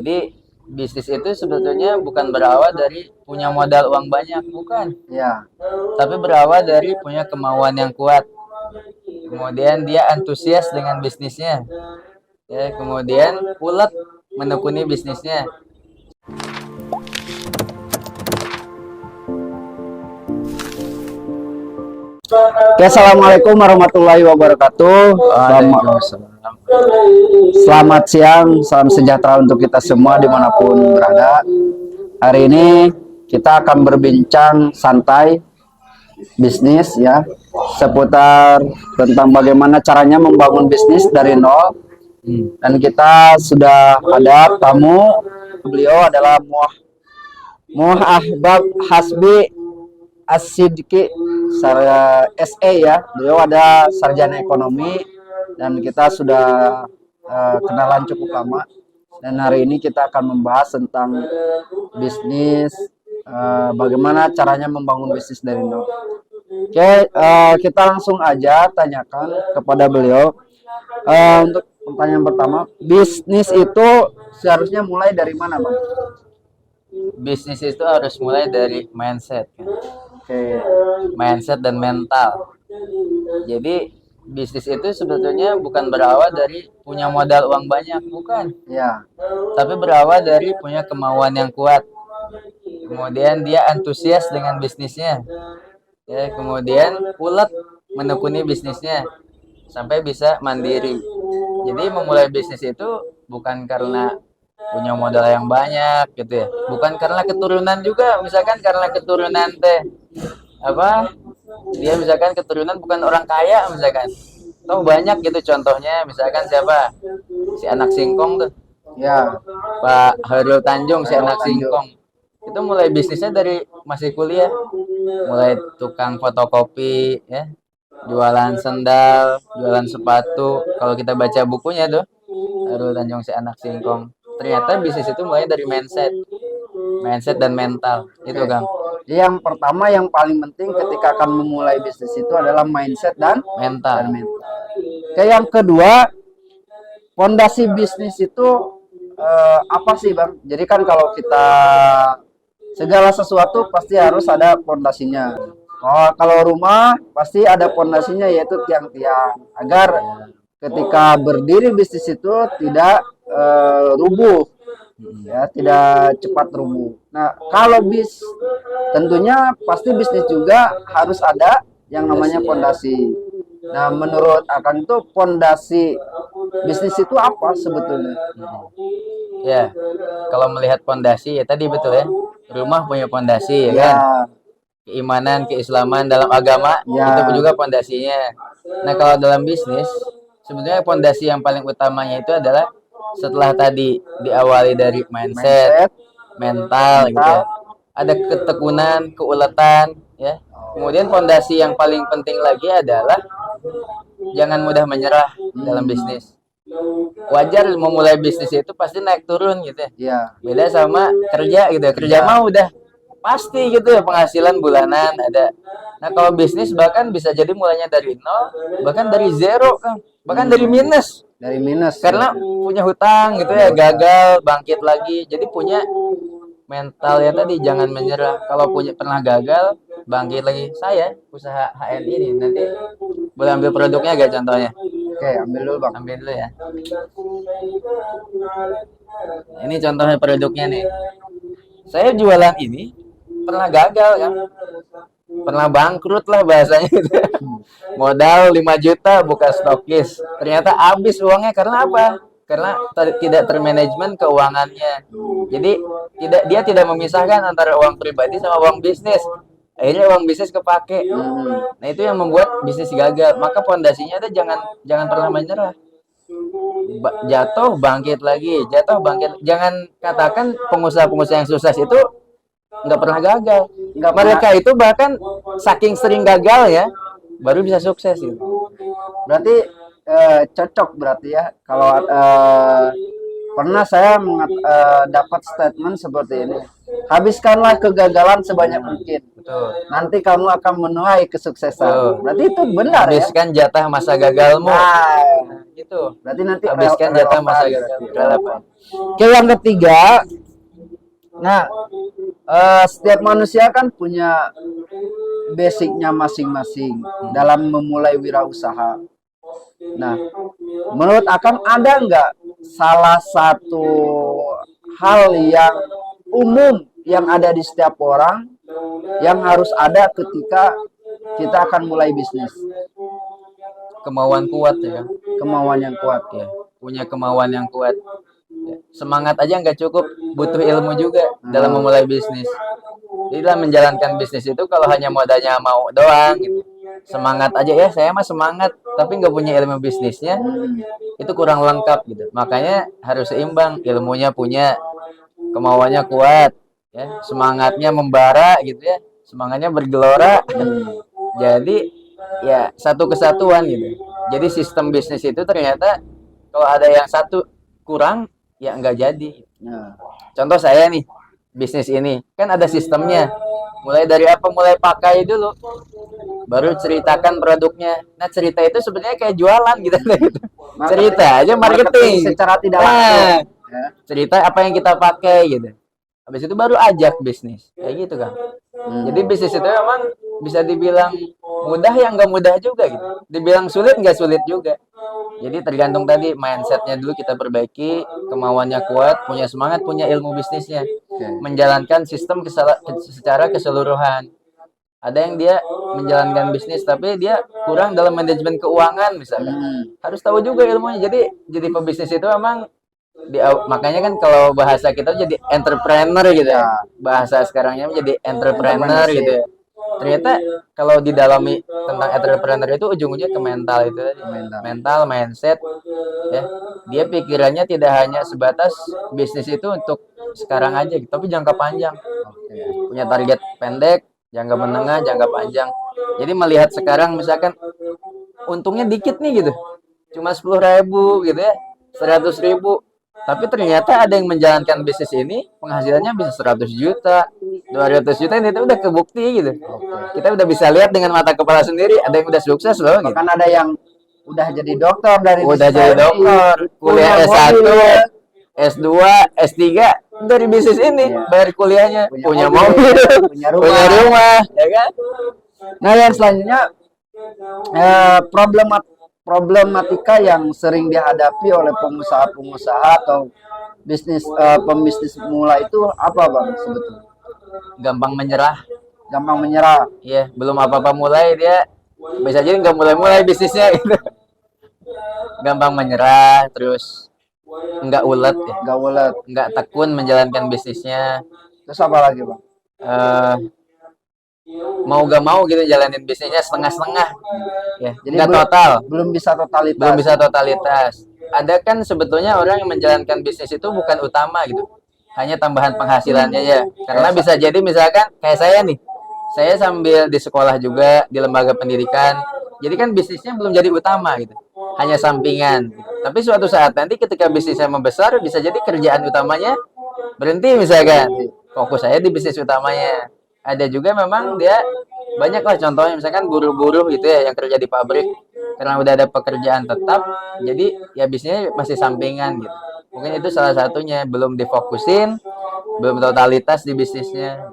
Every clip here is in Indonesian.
Jadi bisnis itu sebetulnya bukan berawal dari punya modal uang banyak, bukan. Ya, Tapi berawal dari punya kemauan yang kuat. Kemudian dia antusias dengan bisnisnya. Ya, kemudian ulet menekuni bisnisnya. oke, assalamualaikum warahmatullahi wabarakatuh. Waalaikumsalam. Selamat siang, salam sejahtera untuk kita semua dimanapun berada. Hari ini kita akan berbincang santai bisnis ya, seputar tentang bagaimana caranya membangun bisnis dari nol. Dan kita sudah ada tamu, beliau adalah Ahbab Hasbi As-Sidki SE ya. Beliau ada sarjana ekonomi dan kita sudah kenalan cukup lama. Dan hari ini kita akan membahas tentang bisnis, bagaimana caranya membangun bisnis dari nol. Oke, kita langsung aja tanyakan kepada beliau. Untuk pertanyaan pertama, bisnis itu seharusnya mulai dari mana, Bang? Bisnis itu harus mulai dari mindset, kan? Oke, Mindset dan mental. Jadi bisnis itu sebetulnya bukan berawal dari punya modal uang banyak, bukan. ya, Tapi berawal dari punya kemauan yang kuat. Kemudian dia antusias dengan bisnisnya. Ya, kemudian ulet menekuni bisnisnya sampai bisa mandiri. Jadi memulai bisnis itu bukan karena punya modal yang banyak gitu ya. Bukan karena keturunan juga, misalkan karena keturunan teh apa? Dia misalkan keturunan bukan orang kaya misalkan. Tahu banyak gitu contohnya, misalkan siapa? Si anak singkong tuh, ya, Pak Hairul Tanjung, si Hairul anak Tanjung. singkong. Itu mulai bisnisnya dari masih kuliah, mulai tukang fotokopi ya, jualan sendal, jualan sepatu. Kalau kita baca bukunya tuh, Hairul Tanjung si anak singkong. Ternyata bisnis itu mulai dari mindset dan mental. Itu Oke. Kang, Yang pertama yang paling penting ketika akan memulai bisnis itu adalah mindset dan mental. mental. Oke, yang kedua, fondasi bisnis itu apa sih, Bang? Jadi kan kalau kita segala sesuatu pasti harus ada fondasinya. Oh, kalau rumah pasti ada fondasinya yaitu tiang-tiang agar ketika berdiri bisnis itu tidak rubuh ya, tidak cepat rubuh. Nah, kalau tentunya pasti bisnis juga harus ada yang namanya fondasi. Nah, menurut Akan itu fondasi bisnis itu apa sebetulnya? Ya, kalau melihat fondasi ya tadi betul ya. Rumah punya fondasi ya kan. Ya, Keimanan, keislaman dalam agama itu ya, juga fondasinya. Nah, kalau dalam bisnis sebenarnya fondasi yang paling utamanya itu adalah setelah tadi diawali dari mindset, mindset, mental gitu mental. ya. Ada ketekunan, keuletan ya. Kemudian fondasi yang paling penting lagi adalah jangan mudah menyerah dalam bisnis. Wajar memulai bisnis itu pasti naik turun gitu ya. Ya, Beda sama kerja gitu. Kerja ya, mah udah pasti gitu ya, penghasilan bulanan ada. Nah, kalau bisnis bahkan bisa jadi mulainya dari nol, bahkan dari zero kan, bahkan dari minus. dari minus. Karena punya hutang gitu ya, gagal, bangkit lagi. Jadi punya mental ya tadi, jangan menyerah. Kalau punya pernah gagal, bangkit lagi. Saya usaha HN ini nanti boleh ambil produknya gak contohnya? Oke, ambil dulu, Bang. Ambil dulu ya. Ini contohnya produknya nih. Saya jualan ini pernah gagal kan, pernah bangkrut lah bahasanya gitu. Modal 5 juta buka stokis, ternyata habis uangnya karena apa? Karena tidak termanajemen keuangannya. Jadi dia tidak memisahkan antara uang pribadi sama uang bisnis. Akhirnya uang bisnis kepake. Nah, itu yang membuat bisnis gagal. Maka fondasinya itu jangan jangan pernah menyerah. Jatuh bangkit lagi, jatuh bangkit. Jangan katakan pengusaha-pengusaha yang sukses itu nggak pernah gagal. Nggak Mereka pernah. itu bahkan saking sering gagal ya, baru bisa sukses gitu. Berarti cocok berarti ya kalau pernah saya dapat statement seperti ini. habiskanlah kegagalan sebanyak mungkin. Betul. Nanti kamu akan menuai kesuksesan. Betul. Berarti itu benar ya. Habiskan jatah masa gagalmu. Nah, Gitu. berarti nanti Habiskan jatah masa relevan. gagal. Relevan. Oke, yang ketiga, nah setiap manusia kan punya basicnya masing-masing dalam memulai wirausaha. Nah, menurut Akang ada nggak salah satu hal yang umum yang ada di setiap orang yang harus ada ketika kita akan mulai bisnis? Kemauan kuat ya. Kemauan yang kuat Ya. Punya kemauan yang kuat. Ya. Semangat aja nggak cukup, butuh ilmu juga dalam memulai bisnis. Jadi dalam menjalankan bisnis itu kalau hanya modalnya mau doang gitu. Semangat aja ya, saya mah semangat, tapi nggak punya ilmu bisnisnya, itu kurang lengkap gitu. Makanya harus seimbang, ilmunya punya, kemauannya kuat, ya, semangatnya membara gitu ya, semangatnya bergelora. Jadi ya satu kesatuan gitu. Jadi sistem bisnis itu ternyata kalau ada yang satu kurang ya nggak jadi. Nah, Contoh saya nih, bisnis ini kan ada sistemnya. Mulai dari apa? Mulai pakai dulu. Baru ceritakan produknya. Nah, cerita itu sebenarnya kayak jualan gitu. Cerita aja marketing. secara tidak Nah, langsung. Ya. cerita apa yang kita pakai gitu. Habis itu baru ajak bisnis. Kayak gitu kan. Jadi bisnis itu memang bisa dibilang mudah ya nggak mudah juga gitu. Dibilang sulit nggak sulit juga. Jadi tergantung tadi mindsetnya dulu kita perbaiki, kemauannya kuat, punya semangat, punya ilmu bisnisnya, menjalankan sistem secara keseluruhan. Ada yang dia menjalankan bisnis tapi dia kurang dalam manajemen keuangan misalnya. Harus tahu juga ilmunya. Jadi pebisnis itu memang makanya kan kalau bahasa kita jadi entrepreneur gitu ya. Bahasa sekarangnya menjadi entrepreneur gitu ya. Ternyata kalau didalami tentang entrepreneur itu ujung-ujungnya ke mental itu tadi. Mental, mindset ya. Dia pikirannya tidak hanya sebatas bisnis itu untuk sekarang aja gitu, tapi jangka panjang. Punya target pendek, jangka menengah, jangka panjang. Jadi melihat sekarang misalkan untungnya dikit nih gitu. Cuma 10.000 gitu ya. 100.000. Tapi ternyata ada yang menjalankan bisnis ini penghasilannya bisa 100 juta, 200 juta, ini itu udah kebukti gitu. Kita udah bisa lihat dengan mata kepala sendiri, ada yang udah sukses loh gitu. Bahkan ada yang udah jadi dokter dari Udah bisnis jadi ini, dokter, kuliah punya S1, mobil, S2, S3 dari bisnis ini, bayar kuliahnya, punya mobil, mobil, punya rumah. punya rumah, ya kan? Nah, yang selanjutnya problematika yang sering dihadapi oleh pengusaha-pengusaha atau pembisnis pemula itu apa, Bang, sebetulnya? Gampang menyerah. Gampang menyerah. Iya, belum apa-apa mulai dia bisa jadi nggak mulai-mulai bisnisnya gitu. Gampang menyerah, terus nggak ulet ya, Nggak ulet. nggak tekun menjalankan bisnisnya. Terus apa lagi, Bang? Mau gak mau gitu jalanin bisnisnya setengah-setengah ya. Jadi Nggak total, belum bisa totalitas. belum bisa totalitas. Ada kan sebetulnya orang yang menjalankan bisnis itu bukan utama gitu, hanya tambahan penghasilannya ya. Karena bisa jadi misalkan kayak saya nih, saya sambil di sekolah juga di lembaga pendidikan, jadi kan bisnisnya belum jadi utama gitu, hanya sampingan gitu. Tapi suatu saat nanti ketika bisnisnya membesar, bisa jadi kerjaan utamanya berhenti misalkan, fokus saya di bisnis utamanya. Ada juga memang dia banyak lah contohnya, misalkan buruh-buruh gitu ya yang kerja di pabrik, karena udah ada pekerjaan tetap, jadi ya bisnisnya masih sampingan gitu. Mungkin itu salah satunya, belum difokusin, belum totalitas di bisnisnya.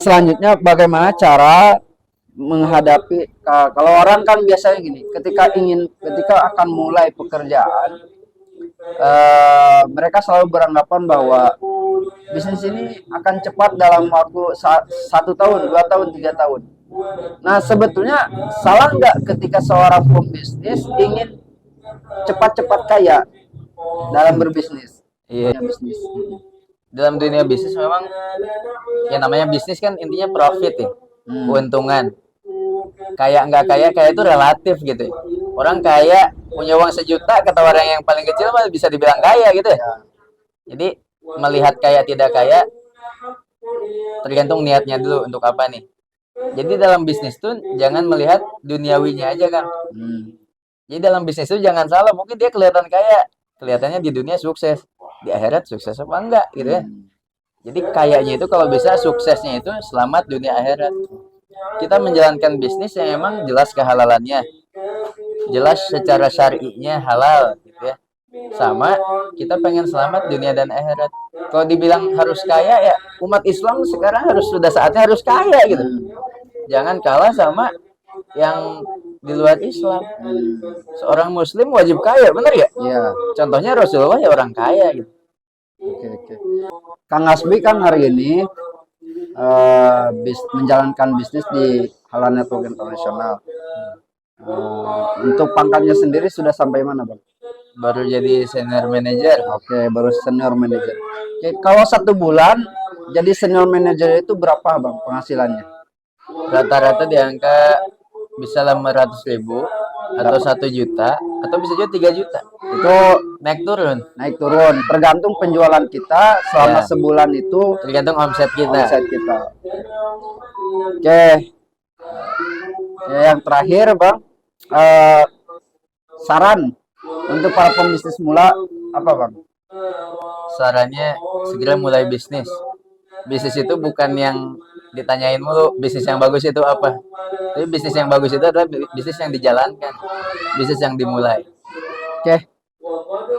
Selanjutnya bagaimana cara menghadapi kalau orang kan biasanya gini, ketika akan mulai pekerjaan, mereka selalu beranggapan bahwa bisnis ini akan cepat dalam waktu 1 tahun, 2 tahun, 3 tahun. Nah, sebetulnya salah nggak ketika seorang pembisnis ingin cepat-cepat kaya dalam berbisnis? Iya. Bisnis. Dalam dunia bisnis memang ya namanya bisnis kan intinya profit ya, keuntungan. Kaya nggak kaya, kaya itu relatif gitu ya. Orang kaya punya uang 1 juta, kata orang yang paling kecil malah bisa dibilang kaya gitu ya. Jadi melihat kaya tidak kaya tergantung niatnya dulu untuk apa nih. Jadi dalam bisnis tuh jangan melihat duniawinya aja kan. Jadi dalam bisnis tuh jangan salah, mungkin dia kelihatan kaya, kelihatannya di dunia sukses, di akhirat sukses apa enggak gitu ya. Jadi kayaknya itu kalau bisa suksesnya itu selamat dunia akhirat. Kita menjalankan bisnis yang emang jelas kehalalannya, jelas secara syar'inya halal gitu ya. Sama kita pengen selamat dunia dan akhirat. Kalau dibilang harus kaya ya umat Islam sekarang sudah saatnya harus kaya gitu. Jangan kalah sama yang di luar Islam. Seorang muslim wajib kaya, bener ya? Iya. Contohnya Rasulullah ya orang kaya gitu. Oke. Kang Hasbi kan hari ini menjalankan bisnis di Halal Network Internasional. Untuk pangkatnya sendiri sudah sampai mana, Bang? Baru jadi senior manager. Oke, baru senior manager. Oke, kalau 1 bulan jadi senior manager itu berapa, Bang, penghasilannya? Rata-rata di angka bisa 500.000 atau 1 juta atau bisa juga 3 juta. Itu Naik turun, naik turun, tergantung penjualan kita selama Ya. sebulan itu tergantung omset kita. omset kita. Oke. Oke, yang terakhir, Bang, saran untuk para pembisnis mula apa, Bang? Sarannya segera mulai bisnis. Bisnis itu bukan yang ditanyain mulu, bisnis yang bagus itu apa. Tapi bisnis yang bagus itu adalah bisnis yang dijalankan, bisnis yang dimulai. Oke.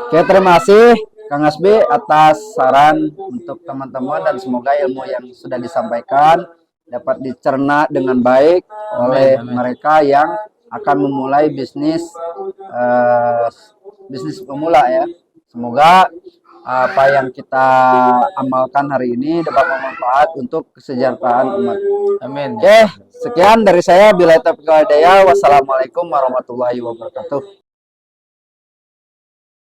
Oke, terima kasih Kang Hasbi atas saran untuk teman-teman dan semoga ilmu yang sudah disampaikan dapat dicerna dengan baik oleh Amin. mereka yang akan memulai bisnis bisnis pemula ya. Semoga apa yang kita amalkan hari ini dapat bermanfaat untuk kesejahteraan umat. Amin. Oke, sekian dari saya. Bila taufiq wal hidayah. Wassalamualaikum warahmatullahi wabarakatuh.